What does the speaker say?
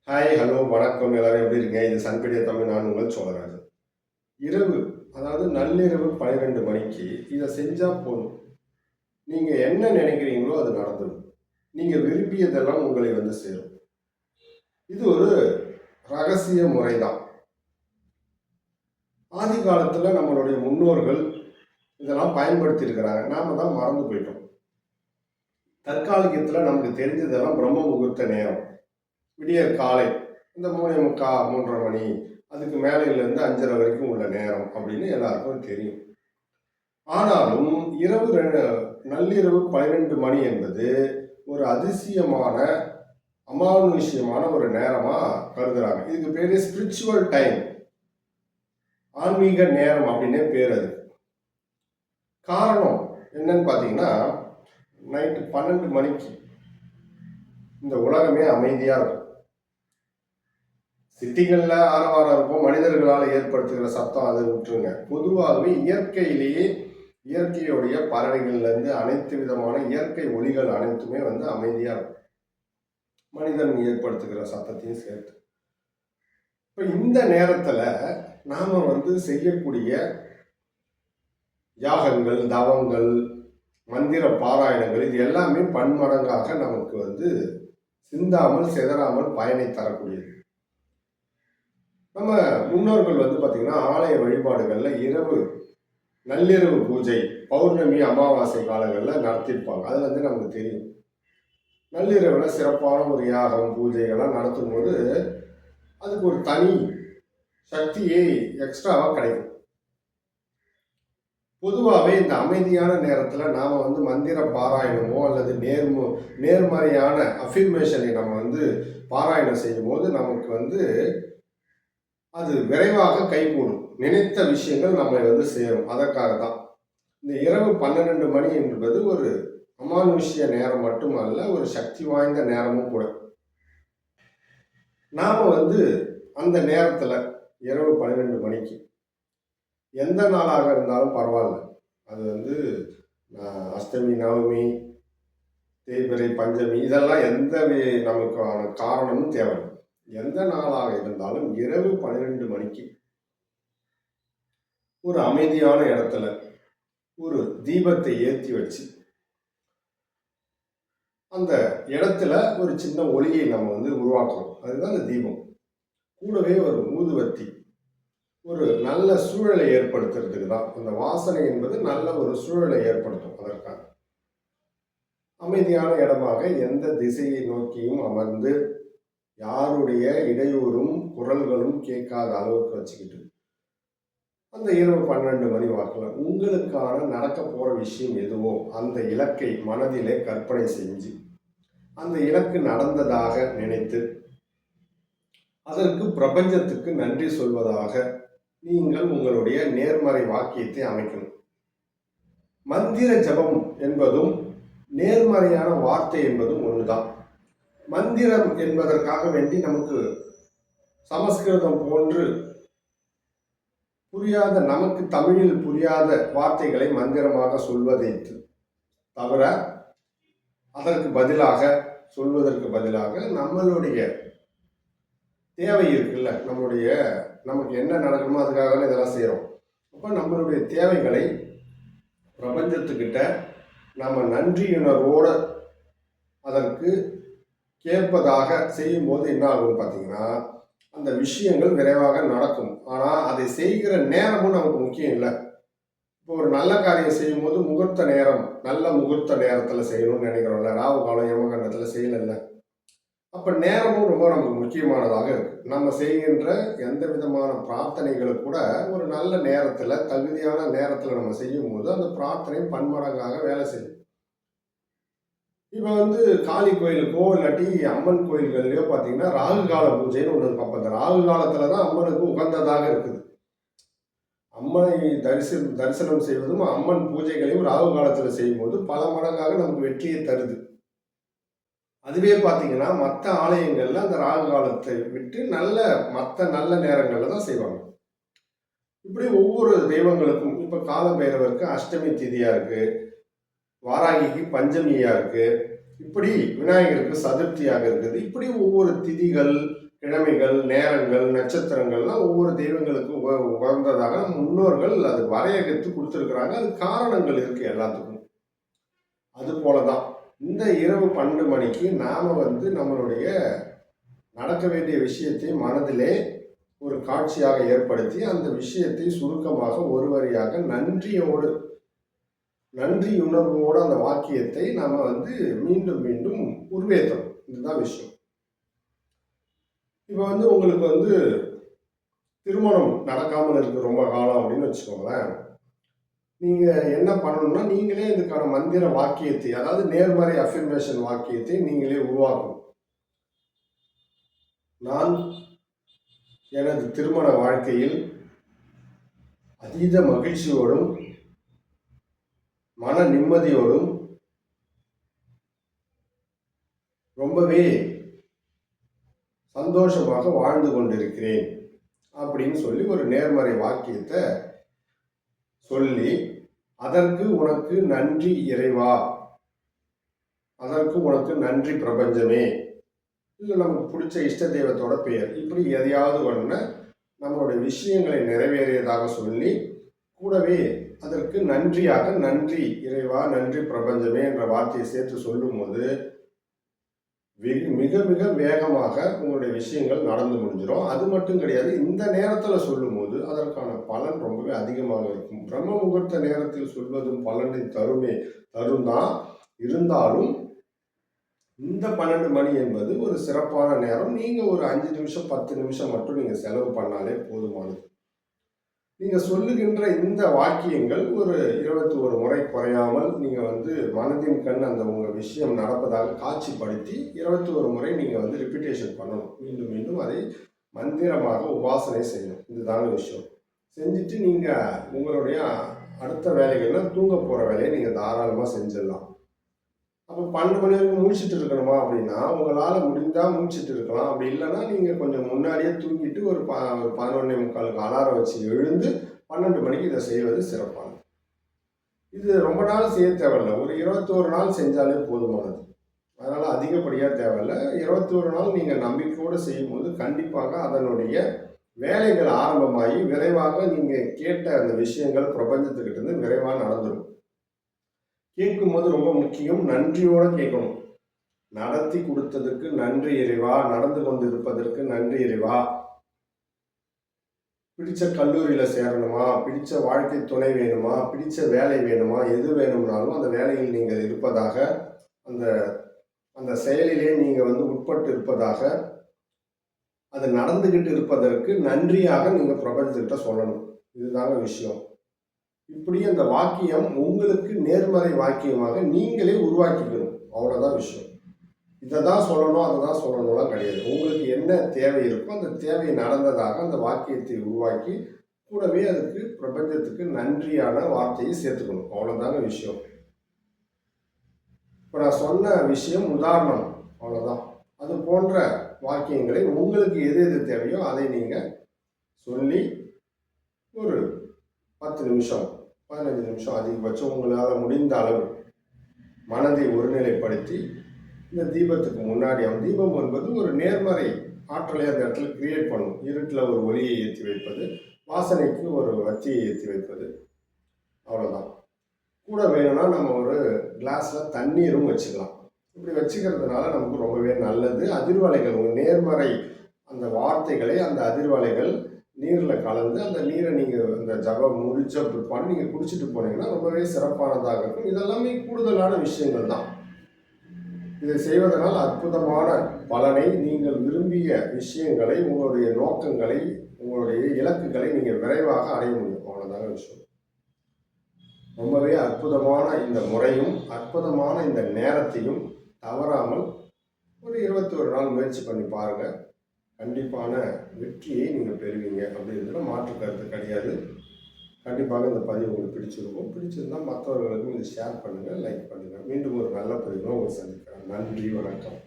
Hi, hello, வணக்கம். எல்லாரும் எப்படி இருக்கீங்க? இது சன்பீடியா தமிழ். நான் உங்கள் சோழராஜன். இரவு, அதாவது நள்ளிரவு 12 மணிக்கு இதை செஞ்சா போதும். நீங்க என்ன நினைக்கிறீங்களோ அது நடந்துடும். நீங்க விரும்பியதெல்லாம் உங்களை வந்து சேரும். இது ஒரு ரகசிய முறைதான். ஆதி காலத்துல நம்மளுடைய முன்னோர்கள் இதெல்லாம் பயன்படுத்தி இருக்கிறாங்க. நாம தான் மறந்து போயிட்டோம். தற்காலிகத்துல நமக்கு தெரிஞ்சதெல்லாம் பிரம்ம முகூர்த்த நேரம், விடியற் காலை, இந்த 3:45 3:30 மணி, அதுக்கு மேலையிலேருந்து 5:30 வரைக்கும் உள்ள நேரம் அப்படின்னு எல்லாருக்கும் தெரியும். ஆனாலும் நள்ளிரவு 12 மணி என்பது ஒரு அதிசயமான அமானுஷ்யமான ஒரு நேரமா கருதுறாங்க. இதுக்கு பேரு ஸ்பிரிச்சுவல் டைம், ஆன்மீக நேரம் அப்படின்னே பேர். அது காரணம் என்னன்னு பார்த்தீங்கன்னா, நைட்டு 12 மணிக்கு இந்த உலகமே அமைதியா இருக்கும். சிட்டிகளில் ஆரவாரம் இருக்கும், மனிதர்களால் ஏற்படுத்துகிற சத்தம் அதை விட்டுருங்க. பொதுவாகவே இயற்கையுடைய பறவைகள்லேருந்து அனைத்து விதமான இயற்கை ஒலிகள் அனைத்துமே வந்து அமைதியாக இருக்கும், மனிதன் ஏற்படுத்துகிற சத்தத்தையும் சேர்த்து. இப்போ இந்த நேரத்தில் நாம் வந்து செய்யக்கூடிய யாகங்கள், தவங்கள், மந்திர பாராயணங்கள், இது எல்லாமே பன்மடங்காக நமக்கு வந்து சிந்தாமல் சிதறாமல் பயனை தரக்கூடியது. நம்ம முன்னோர்கள் வந்து பார்த்திங்கன்னா ஆலய வழிபாடுகளில் நள்ளிரவு பூஜை, பௌர்ணமி, அமாவாசை காலங்களில் நடத்தியிருப்பாங்க. அது வந்து நமக்கு தெரியும். நள்ளிரவில் சிறப்பான ஒரு யாகம், பூஜைகள்லாம் நடத்தும் போது அதுக்கு ஒரு தனி சக்தியே எக்ஸ்ட்ராவாக கிடைக்கும். பொதுவாகவே இந்த அமைதியான நேரத்தில் நாம் வந்து மந்திர பாராயணமோ அல்லது நேர்மறையான அஃபிர்மேஷனை நம்ம வந்து பாராயணம் செய்யும் போது நமக்கு வந்து அது விரைவாக கைகூடும். நினைத்த விஷயங்கள் நம்மளை வந்து சேரும். அதற்காக தான் இந்த இரவு 12 மணி என்பது ஒரு அமானுஷ்ய நேரம் மட்டுமல்ல, ஒரு சக்தி வாய்ந்த நேரமும் கூட. நாம வந்து அந்த நேரத்தில் இரவு 12 மணிக்கு எந்த நாளாக இருந்தாலும் பரவாயில்ல, அது வந்து அஷ்டமி, நவமி, தேய்பிறை, பஞ்சமி, இதெல்லாம் எந்த நமக்கான காரணமும் தேவை. எந்த நாளாக இருந்தாலும் இரவு 12 மணிக்கு ஒரு அமைதியான இடத்துல ஒரு தீபத்தை ஏற்றி வச்சு அந்த இடத்துல ஒரு சின்ன ஒளியை நம்ம வந்து உருவாக்குறோம். அதுதான் அந்த தீபம். கூடவே ஒரு ஊதுவத்தி, ஒரு நல்ல சூழலை ஏற்படுத்துறதுக்கு தான். அந்த வாசனை என்பது நல்ல ஒரு சூழலை ஏற்படுத்தும். அதற்காக அமைதியான இடமாக எந்த திசையை நோக்கியும் அமர்ந்து யாருடைய இடையூறும் குரல்களும் கேட்காத அளவுக்கு வச்சுக்கிட்டு அந்த இரவு 12 மணி வாக்கில் உங்களுக்கான நடக்க போகிற விஷயம் எதுவோ அந்த இலக்கை மனதிலே கற்பனை செஞ்சு அந்த இலக்கு நடந்ததாக நினைத்து அதற்கு பிரபஞ்சத்துக்கு நன்றி சொல்வதாக நீங்கள் உங்களுடைய நேர்மறை வாக்கியத்தை அமைக்கணும். மந்திர ஜபம் என்பதும் நேர்மறையான வார்த்தை என்பதும் ஒன்றுதான். மந்திரம் என்பதற்காக வேண்டி நமக்கு சமஸ்கிருதம் போன்று புரியாத, நமக்கு தமிழில் புரியாத வார்த்தைகளை மந்திரமாக சொல்வதை தவிர அதற்கு பதிலாக சொல்வதற்கு பதிலாக நம்மளுடைய தேவை இருக்குல்ல, நமக்கு என்ன நடக்கணுமோ அதுக்காக இதெல்லாம் செய்கிறோம். அப்போ நம்மளுடைய தேவைகளை பிரபஞ்சத்துக்கிட்ட நம்ம நன்றியுணர்வோடு அதற்கு கேட்பதாக செய்யும்போது என்ன ஆகும்னு பார்த்தீங்கன்னா, அந்த விஷயங்கள் விரைவாக நடக்கும். ஆனால் அதை செய்கிற நேரமும் நமக்கு முக்கியம் இல்லை. இப்போ ஒரு நல்ல காரியம் செய்யும் போது நல்ல முகூர்த்த நேரத்தில் செய்யணும்னு நினைக்கிறோம்ல, ராவு காலம் யமகண்டத்தில் செய்யலைல்ல, அப்போ நேரமும் ரொம்ப நமக்கு முக்கியமானதாக இருக்குது. நம்ம செய்கின்ற எந்த விதமான பிரார்த்தனைகளும் கூட ஒரு நல்ல நேரத்தில், தகுதியான நேரத்தில் நம்ம செய்யும் போது அந்த பிரார்த்தனை பன்மடங்காக வேலை செய்யும். இப்போ வந்து காளி கோயிலுக்கோ இல்லாட்டி அம்மன் கோயில்கள்லையோ பார்த்தீங்கன்னா ராகு கால பூஜைன்னு ஒன்று இருக்கும். அப்போ அந்த ராகு காலத்தில் தான் அம்மனுக்கு உகந்ததாக இருக்குது. அம்மனை தரிசனம் செய்வதும் அம்மன் பூஜைகளையும் ராகு காலத்தில் செய்யும்போது பல மடங்காக நமக்கு வெற்றியை தருது. அதுவே பார்த்தீங்கன்னா மற்ற ஆலயங்களில் அந்த ராகு காலத்தை விட்டு மற்ற நல்ல நேரங்களில் தான் செய்வாங்க. இப்படி ஒவ்வொரு தெய்வங்களுக்கும், இப்போ கால பைரவருக்கு அஷ்டமி திதியாக இருக்குது, வாராகிக்கு பஞ்சமியாக இருக்குது, இப்படி விநாயகருக்கு சதுர்த்தியாக இருக்குது. இப்படி ஒவ்வொரு திதிகள் கிழமைகள், நேரங்கள், நட்சத்திரங்கள்லாம் ஒவ்வொரு தெய்வங்களுக்கு உகந்ததாக முன்னோர்கள் அது வரையறுத்து கொடுத்துருக்குறாங்க. அது காரணங்கள் இருக்கு எல்லாத்துக்கும். அது போலதான் இந்த இரவு 12 மணிக்கு நாம நம்மளுடைய நடக்க வேண்டிய விஷயத்தை மனதிலே ஒரு காட்சியாக ஏற்படுத்தி அந்த விஷயத்தை சுருக்கமாக ஒரு வரியாக நன்றியுணர்வோடு அந்த வாக்கியத்தை நாம மீண்டும் மீண்டும் உருவேற்றணும். இதுதான் விஷயம். இப்போ உங்களுக்கு திருமணம் நடக்காமல் இருக்கு ரொம்ப காலம் அப்படின்னு வச்சுக்கோங்களேன். நீங்க என்ன பண்ணணும்னா, நீங்களே இதுக்கான மந்திர வாக்கியத்தை, அதாவது நேர்மறை அஃபர்மேஷன் வாக்கியத்தை நீங்களே உருவாக்கணும். நான் எனது திருமண வாழ்க்கையில் அதீத மகிழ்ச்சியோடும் மன நிம்மதியோடும் ரொம்பவே சந்தோஷமாக வாழ்ந்து கொண்டிருக்கிறேன் அப்படின்னு சொல்லி ஒரு நேர்மறை வாக்கியத்தை சொல்லி, அதற்கு உனக்கு நன்றி இறைவா, அதற்கு உனக்கு நன்றி பிரபஞ்சமே, இல்லை நமக்கு பிடிச்ச இஷ்ட தெய்வத்தோட பெயர், இப்படி எதையாவது ஒன்று நம்மளுடைய விஷயங்களை நிறைவேறியதாக சொல்லி, கூடவே அதற்கு நன்றியாக நன்றி இறைவா, நன்றி பிரபஞ்சமே என்ற வார்த்தையை சேர்த்து சொல்லும்போது மிக மிக வேகமாக உங்களுடைய விஷயங்கள் நடந்து முடிஞ்சிடும். அது மட்டும் கிடையாது, இந்த நேரத்தில் சொல்லும்போது அதற்கான பலன் ரொம்பவே அதிகமாக இருக்கும். பிரம்ம முகூர்த்த நேரத்தில் சொல்வதும் பலனை தரும் தான். இருந்தாலும் இந்த 12 மணி என்பது ஒரு சிறப்பான நேரம். நீங்கள் ஒரு 5 நிமிஷம் 10 நிமிஷம் மட்டும் நீங்கள் செலவு பண்ணாலே போதுமானது. நீங்கள் சொல்லுகின்ற இந்த வாக்கியங்கள் ஒரு 21 முறை குறையாமல் நீங்கள் மனதின் கண் அந்த உங்கள் விஷயம் நடப்பதாக காட்சிப்படுத்தி 21 முறை நீங்கள் ரிப்பீட்டேஷன் பண்ணணும். மீண்டும் மீண்டும் அதை மந்திரமாக உபாசனை செய்யணும். இதுதான விஷயம். செஞ்சுட்டு நீங்கள் உங்களுடைய அடுத்த வேலைகள்லாம் தூங்க போகிற வேலையை நீங்கள் தாராளமாக செஞ்சிடலாம். அப்போ 12 மணி வரைக்கும் முழிச்சிட்டு இருக்கணுமா அப்படின்னா, உங்களால் முடிந்தால் முழிச்சிட்டு இருக்கலாம். அப்படி இல்லைன்னா நீங்கள் கொஞ்சம் முன்னாடியே தூங்கிட்டு ஒரு 11:45க்கு அலாரம் வச்சு எழுந்து 12 மணிக்கு இதை செய்வது சிறப்பானது. இது ரொம்ப நாள் செய்ய தேவையில்லை. ஒரு 21 நாள் செஞ்சாலே போதுமானது. அதனால் அதிகப்படியாக தேவையில்லை. 21 நாள் நீங்கள் நம்பிக்கையோடு செய்யும்போது கண்டிப்பாக அதனுடைய வேலைகள் ஆரம்பமாகி விரைவாக நீங்கள் கேட்ட அந்த விஷயங்கள் பிரபஞ்சத்துக்கிட்ட விரைவாக நடந்துடும். கேட்கும்போது ரொம்ப முக்கியம், நன்றியோடு கேட்கணும். நடத்தி கொடுத்ததுக்கு நன்றி இறைவா, நடந்து கொண்டு இருப்பதற்கு நன்றி இறைவா, பிடிச்ச கல்லூரியில் சேரணுமா, பிடிச்ச வாழ்க்கை துணை வேணுமா, பிடிச்ச வேலை வேணுமா, எது வேணும்னாலும் அந்த வேலையில் நீங்கள் இருப்பதாக, அந்த அந்த செயலிலே நீங்கள் உட்பட்டு இருப்பதாக, அது நடந்துக்கிட்டு இருப்பதற்கு நன்றியாக நீங்கள் பிரபஞ்சத்திட்ட சொல்லணும். இதுதாங்க விஷயம். இப்படி அந்த வாக்கியம் உங்களுக்கு நேர்மறை வாக்கியமாக நீங்களே உருவாக்கிக்கணும். அவ்வளோதான் விஷயம். இதை தான் சொல்லணும், அதை தான் சொல்லணும்லாம் கிடையாது. உங்களுக்கு என்ன தேவை இருக்கோ அந்த தேவை நடந்ததாக அந்த வாக்கியத்தை உருவாக்கி கூடவே அதுக்கு பிரபஞ்சத்துக்கு நன்றியான வார்த்தையை சேர்த்துக்கணும். அவ்வளோதாங்க விஷயம். இப்போ நான் சொன்ன விஷயம் உதாரணம், அவ்வளோதான். அது போன்ற வாக்கியங்களை உங்களுக்கு எது எது தேவையோ அதை நீங்கள் சொல்லி ஒரு 10 நிமிஷம் 15 நிமிஷம் அதிகபட்சம் உங்களால் முடிந்த அளவு மனதை ஒருநிலைப்படுத்தி இந்த தீபத்துக்கு முன்னாடி, தீபம் என்பது ஒரு நேர்மறை ஆற்றலை அந்த இடத்துல கிரியேட் பண்ணும். இருட்டில் ஒரு ஒளியை ஏற்றி வைப்பது, வாசனைக்கு ஒரு வத்தியை ஏற்றி வைப்பது, அவ்வளோதான். கூட வேணும்னா நம்ம ஒரு கிளாஸில் தண்ணீரும் வச்சுக்கலாம். இப்படி வச்சுக்கிறதுனால நமக்கு ரொம்பவே நல்லது. அதிர்வலைகள், உங்கள் நேர்மறை அந்த வார்த்தைகளை, அந்த அதிர்வலைகள் நீரில் கலந்து அந்த நீரை நீங்கள் அந்த ஜபம் முடிச்ச பிற்பாடு நீங்கள் குடிச்சிட்டு போனீங்கன்னா ரொம்பவே சிறப்பானதாக இருக்கும். இதெல்லாமே கூடுதலான விஷயங்கள் தான். இதை செய்வதனால் அற்புதமான பலனை, நீங்கள் விரும்பிய விஷயங்களை, உங்களுடைய நோக்கங்களை, உங்களுடைய இலக்குகளை நீங்கள் விரைவாக அடைய முடியும். அவ்வளோதாங்க விஷயம். ரொம்பவே அற்புதமான இந்த முறையும் அற்புதமான இந்த நேரத்தையும் தவறாமல் ஒரு 21 நாள் முயற்சி பண்ணி பாருங்கள். கண்டிப்பான வெற்றியை நீங்கள் பெறுவீங்க அப்படின்றதுல மாற்று கருத்து கிடையாது. கண்டிப்பாக இந்த பதிவு உங்களுக்கு பிடிச்சிருக்கும். பிடிச்சிருந்தால் மற்றவர்களுக்கும் இதை ஷேர் பண்ணுங்கள், லைக் பண்ணுங்கள். மீண்டும் ஒரு நல்ல பதிவில் உங்களை சந்திக்கிறேன். நன்றி, வணக்கம்.